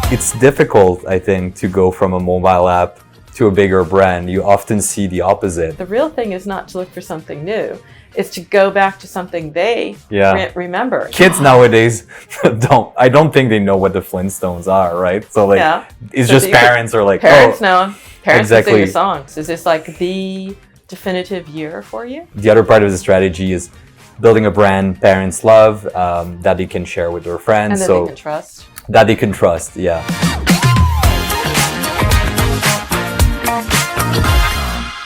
It's difficult, I think, to go from a mobile app to a bigger brand. You often see the opposite. The real thing is not to look for something new. It's to go back to something they remember. Kids nowadays I don't think they know what the Flintstones are, right? So like, it's just parents are like, parents know. Parents exactly. sing the songs. Is this like the definitive year for you? The other part of the strategy is building a brand parents love, that they can share with their friends. And that they can trust. That they can trust, yeah.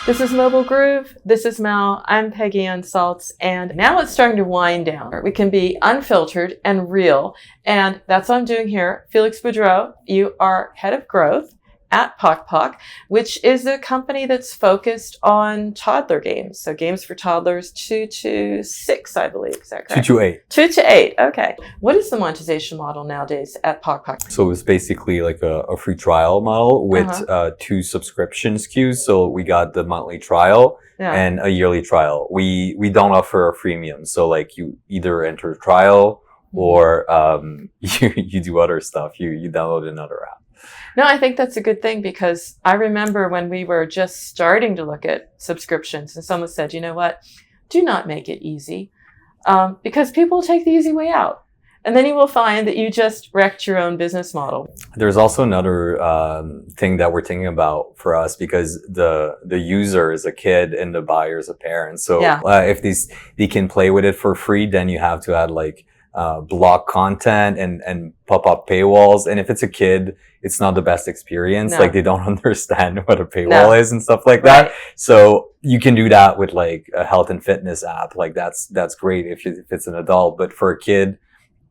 This is Mobile Groove. This is Mal. I'm Peggy Ann Saltz, and now it's starting to wind down. We can be unfiltered and real, and that's what I'm doing here. Félix Boudreau, you are head of growth at Pok Pok, which is a company that's focused on toddler games. So games for toddlers 2 to 6, I believe. Is that correct? 2 to 8. 2 to 8. Okay. What is the monetization model nowadays at Pok Pok? So it's basically like a free trial model with 2 subscription SKUs. So we got the monthly trial and a yearly trial. We don't offer a freemium. So like you either enter trial or you do other stuff. You download another app. No, I think that's a good thing, because I remember when we were just starting to look at subscriptions and someone said, you know what, do not make it easy, because people will take the easy way out. And then you will find that you just wrecked your own business model. There's also another thing that we're thinking about for us, because the user is a kid and the buyer is a parent. So if they can play with it for free, then you have to add like block content and pop up paywalls. And if it's a kid, it's not the best experience. Like they don't understand what a paywall is and stuff like that. So you can do that with like a health and fitness app. Like that's great if it's an adult, but for a kid,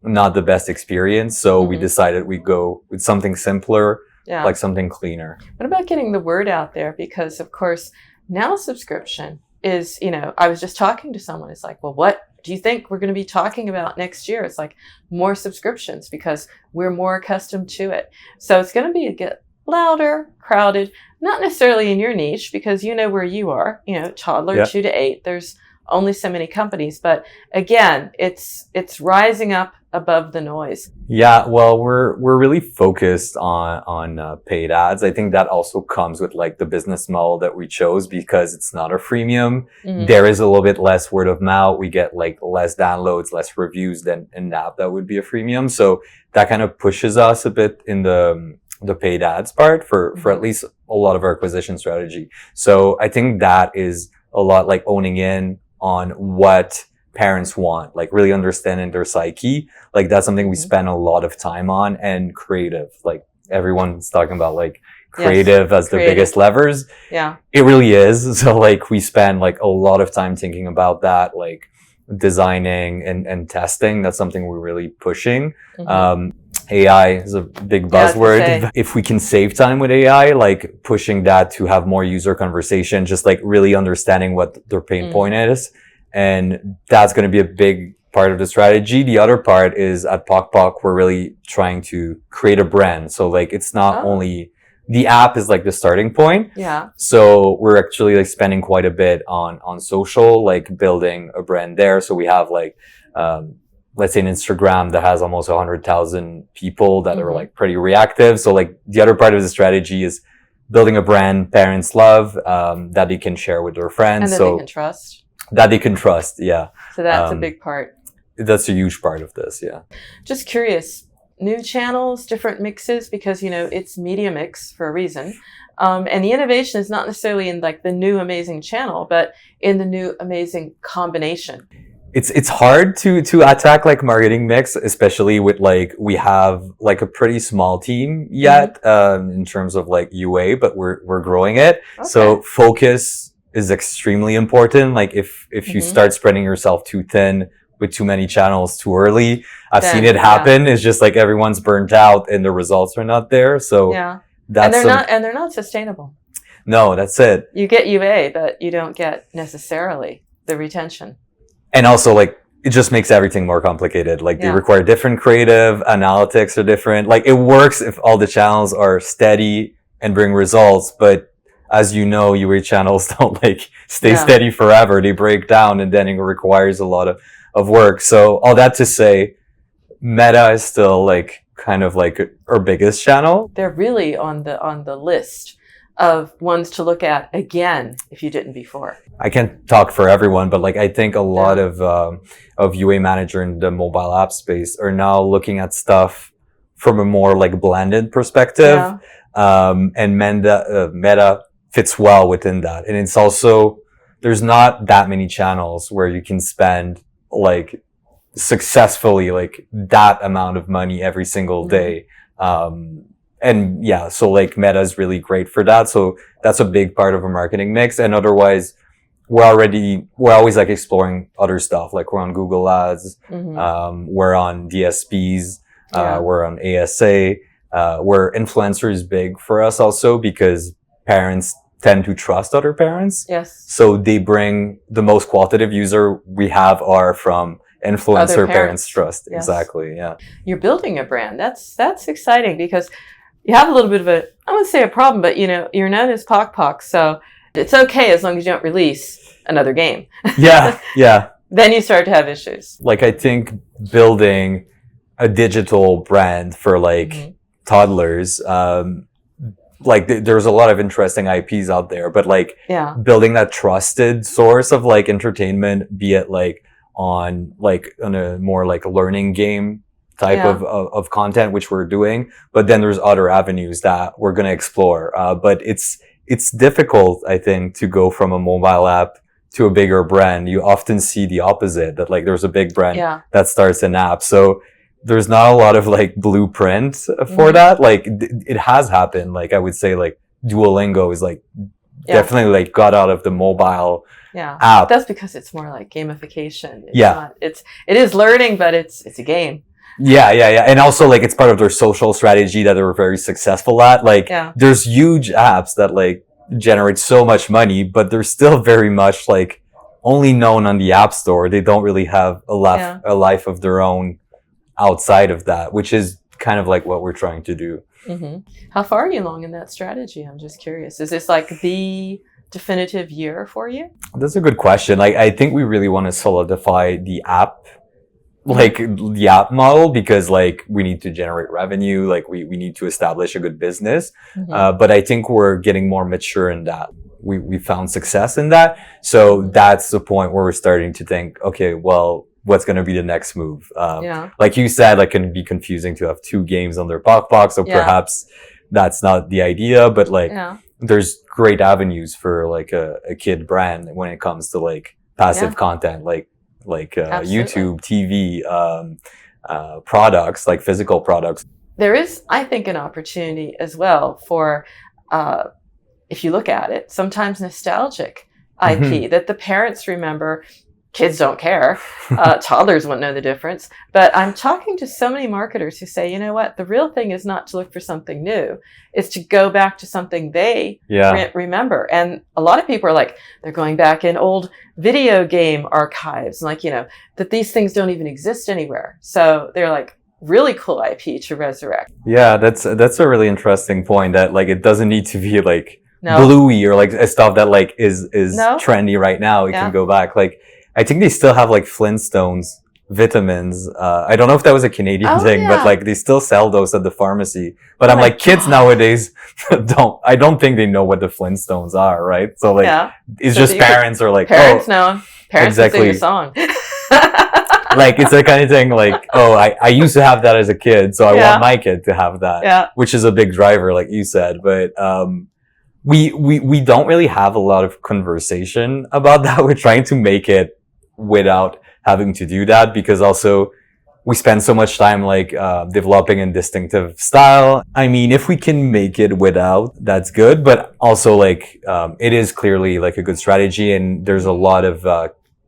not the best experience. So we decided we'd go with something simpler, like something cleaner. What about getting the word out there? Because of course now subscription is, I was just talking to someone. It's like, well, what do you think we're going to be talking about next year? It's like more subscriptions, because we're more accustomed to it. So it's going to get louder, crowded, not necessarily in your niche, because you know where you are, toddler 2 to 8. There's only so many companies, but again, it's rising up above the noise. Yeah, well, we're really focused on paid ads. I think that also comes with like the business model that we chose, because it's not a freemium. There is a little bit less word of mouth. We get like less downloads, less reviews than an app that would be a freemium. So that kind of pushes us a bit in the paid ads part for at least a lot of our acquisition strategy. So I think that is a lot like owning in on what parents want, like really understanding their psyche. Like that's something we spend a lot of time on. And creative, like everyone's talking about like creative as the biggest levers. Yeah, it really is. So like we spend like a lot of time thinking about that, like designing and testing. That's something we're really pushing. AI is a big buzzword. If we can save time with AI, like pushing that to have more user conversation, just like really understanding what their pain point is. And that's going to be a big part of the strategy. The other part is at Pok Pok, we're really trying to create a brand. So like it's not only the app is like the starting point. Yeah. So we're actually like spending quite a bit on social, like building a brand there. So we have like, let's say an Instagram that has almost 100,000 people that are like pretty reactive. So like the other part of the strategy is building a brand parents love, that they can share with their friends. And that they can trust. That they can trust, yeah. So that's a big part. That's a huge part of this, yeah. Just curious, new channels, different mixes, because, it's media mix for a reason. And the innovation is not necessarily in like the new amazing channel, but in the new amazing combination. It's hard to attack like marketing mix, especially with like we have like a pretty small team yet in terms of like UA, but we're growing it. Okay. So focus is extremely important. Like if you start spreading yourself too thin with too many channels too early, I've seen it happen. It's just like everyone's burnt out and the results are not there. So that's and they're not sustainable. No, that's it. You get UA, but you don't get necessarily the retention. And also like it just makes everything more complicated. Like they require different creative, analytics are different. Like it works if all the channels are steady and bring results, but as you know, UA channels don't like stay steady forever. They break down and then it requires a lot of work. So all that to say, Meta is still like kind of like our biggest channel. They're really on the list of ones to look at again if you didn't before. I can't talk for everyone, but like I think a lot of UA manager in the mobile app space are now looking at stuff from a more like blended perspective. And Meta fits well within that. And it's also, there's not that many channels where you can spend like successfully like that amount of money every single day. And yeah, so like Meta is really great for that. So that's a big part of a marketing mix. And otherwise, we're always like exploring other stuff. Like we're on Google Ads, we're on DSPs, we're on ASA, where influencer is big for us also because parents tend to trust other parents. Yes. So they bring the most qualitative user we have are from influencer parents trust. Yes. Exactly. Yeah. You're building a brand. That's exciting because you have a little bit of a, I wouldn't say a problem, but you know, you're known as Pok Pok. So it's okay as long as you don't release another game. Yeah. Then you start to have issues. Like I think building a digital brand for like toddlers, like there's a lot of interesting IPs out there, but like building that trusted source of like entertainment, be it like on a more like learning game type of content, which we're doing, but then there's other avenues that we're going to explore. But it's difficult, I think, to go from a mobile app to a bigger brand. You often see the opposite, that like there's a big brand that starts an app. So there's not a lot of like blueprint for that. Like it has happened. Like I would say like Duolingo is like definitely like got out of the mobile app. That's because it's more like gamification. It is learning, but it's a game. Yeah. And also like it's part of their social strategy that they were very successful at. Like there's huge apps that like generate so much money, but they're still very much like only known on the App Store. They don't really have a life of their own outside of that, which is kind of like what we're trying to do. How far are you along in that strategy? I'm just curious. Is this like the definitive year for you? That's a good question. Like I think we really want to solidify the app, like the app model, because like we need to generate revenue, like we need to establish a good business. But I think we're getting more mature in that. We found success in that. So that's the point where we're starting to think, okay, well, what's going to be the next move? Like you said, like it can be confusing to have two games under Pok Pok. So perhaps that's not the idea, but like there's great avenues for like a kid brand when it comes to like passive content, like YouTube, TV, products, like physical products. There is, I think, an opportunity as well for, if you look at it, sometimes nostalgic IP that the parents remember. Kids don't care. Toddlers wouldn't know the difference. But I'm talking to so many marketers who say, you know what? The real thing is not to look for something new. It's to go back to something they remember. And a lot of people are like, they're going back in old video game archives. Like, you know, that these things don't even exist anywhere. So they're like really cool IP to resurrect. Yeah, that's a really interesting point, that like it doesn't need to be like bluey or like stuff that like is trendy right now. It can go back. Like I think they still have like Flintstones vitamins. I don't know if that was a Canadian thing, but like they still sell those at the pharmacy. But I'm like, kids nowadays I don't think they know what the Flintstones are, right? So like it's so just parents are like, parents know. Parents can sing the song. Like it's the kind of thing like, I used to have that as a kid, so I want my kid to have that. Which is a big driver, like you said. But we don't really have a lot of conversation about that. We're trying to make it without having to do that, because also we spend so much time like developing a distinctive style. I mean, if we can make it without, that's good, but also like it is clearly like a good strategy, and there's a lot of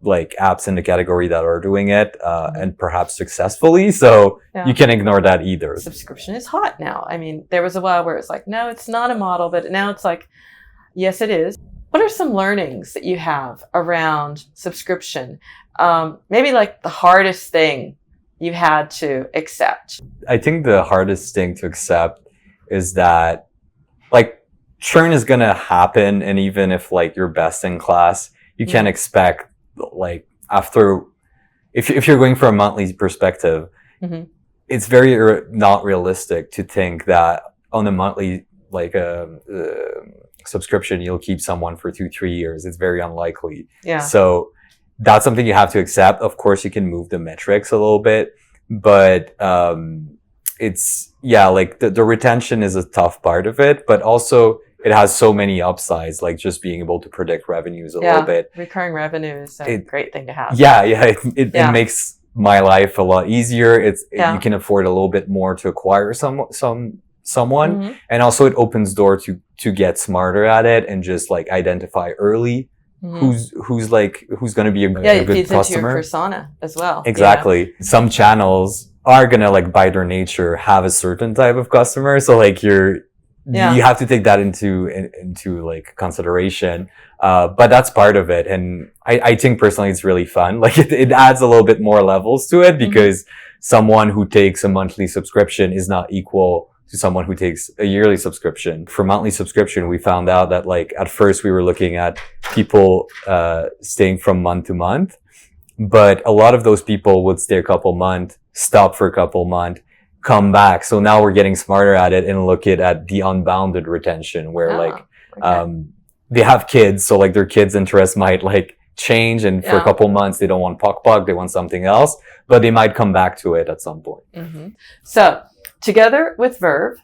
like apps in the category that are doing it and perhaps successfully, so you can ignore that either. Subscription is hot now. I mean, there was a while where it's like, no, it's not a model, but now it's like, yes, it is. What are some learnings that you have around subscription? Maybe like the hardest thing you had to accept. I think the hardest thing to accept is that like churn is going to happen. And even if like you're best in class, you can't expect like after, if you're going for a monthly perspective, it's very not realistic to think that on a monthly subscription you'll keep someone for 2-3 years. It's very unlikely. Yeah. So that's something you have to accept. Of course, you can move the metrics a little bit, but it's the retention is a tough part of it, but also it has so many upsides, like just being able to predict revenues a little bit. Recurring revenue is a great thing to have. It makes my life a lot easier. You can afford a little bit more to acquire someone, Mm-hmm. and also it opens door to get smarter at it and just like identify early who's going to be a good it feeds customer. into your persona as well. Exactly. Some channels are going to, like, by their nature have a certain type of customer, so like you have to take that into like consideration. But that's part of it. And I think personally it's really fun. Like it adds a little bit more levels to it, because someone who takes a monthly subscription is not equal to someone who takes a yearly subscription. For monthly subscription, we found out that, like, at first we were looking at people staying from month to month, but a lot of those people would stay a couple months, stop for a couple months, come back. So now we're getting smarter at it and look at the unbounded retention, where they have kids, so like their kids' interests might like change, and for a couple months they don't want Pok Pok, they want something else, but they might come back to it at some point. So together with Verve,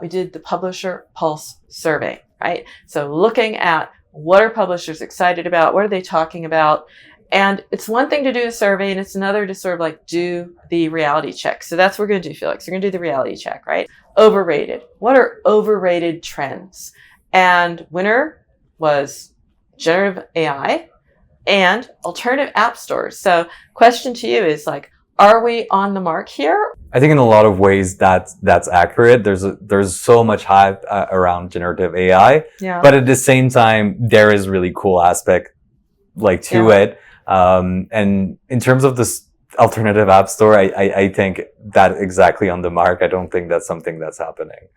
we did the Publisher Pulse survey, right? So looking at what are publishers excited about, what are they talking about? And it's one thing to do a survey, and it's another to sort of like do the reality check. So that's what we're going to do, Felix. We're going to do the reality check, right? Overrated. What are overrated trends? And winner was generative AI and alternative app stores. So question to you is, like, are we on the mark here? I think in a lot of ways that's accurate. There's so much hype around generative AI, but at the same time, there is really cool aspect to it. And in terms of this alternative app store, I think that exactly on the mark. I don't think that's something that's happening.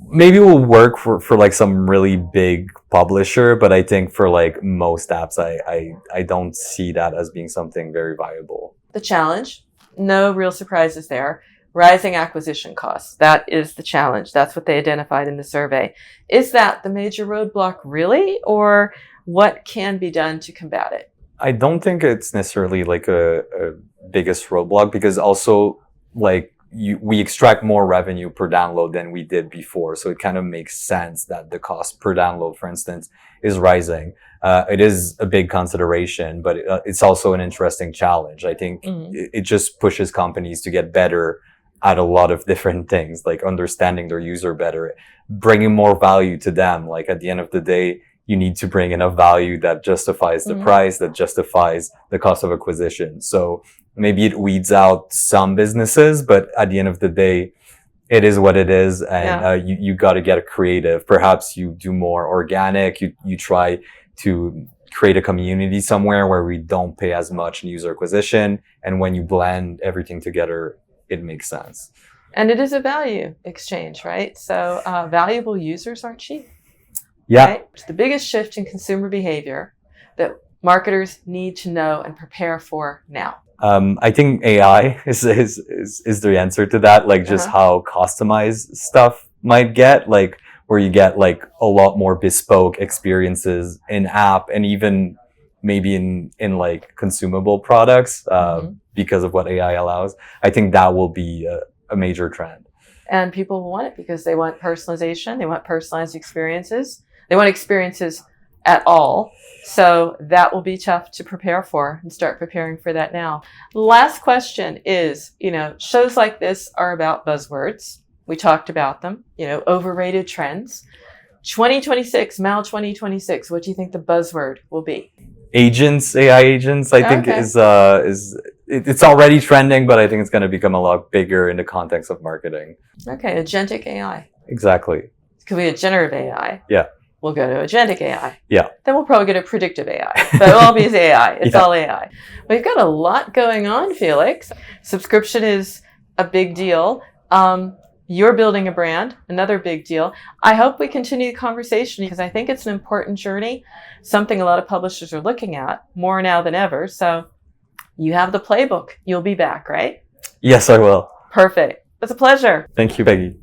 Maybe it will work for like some really big publisher, but I think for like most apps, I don't see that as being something very viable. The challenge, no real surprises there. Rising acquisition costs. That is the challenge. That's what they identified in the survey. Is that the major roadblock really, or what can be done to combat it? I don't think it's necessarily like a biggest roadblock, because also like we extract more revenue per download than we did before. So it kind of makes sense that the cost per download, for instance, is rising. It is a big consideration, but it's also an interesting challenge. I think it just pushes companies to get better at a lot of different things, like understanding their user better, bringing more value to them. Like at the end of the day, you need to bring enough value that justifies the price, that justifies the cost of acquisition. So maybe it weeds out some businesses, but at the end of the day, it is what it is. And you got to get creative. Perhaps you do more organic. You try to create a community somewhere where we don't pay as much in user acquisition. And when you blend everything together, it makes sense. And it is a value exchange, right? So valuable users aren't cheap. Yeah. Right? It's the biggest shift in consumer behavior that marketers need to know and prepare for now. I think AI is the answer to that. Like just how customized stuff might get, like where you get like a lot more bespoke experiences in app, and even maybe in like consumable products, because of what AI allows. I think that will be a major trend. And people will want it because they want personalization. They want personalized experiences. They want experiences at all. So that will be tough to prepare for, and start preparing for that now. Last question is, shows like this are about buzzwords. We talked about them, overrated trends. 2026, Mal 2026, what do you think the buzzword will be? Agents, AI agents, I think it's already trending, but I think it's going to become a lot bigger in the context of marketing. Okay, agentic AI. Exactly. Could be a generative AI. Yeah. We'll go to agentic AI. Yeah. Then we'll probably go to predictive AI. But it will all be AI. It's all AI. We've got a lot going on, Felix. Subscription is a big deal. You're building a brand, another big deal. I hope we continue the conversation, because I think it's an important journey, something a lot of publishers are looking at more now than ever. So you have the playbook. You'll be back, right? Yes, I will. Perfect. It's a pleasure. Thank you, Peggy.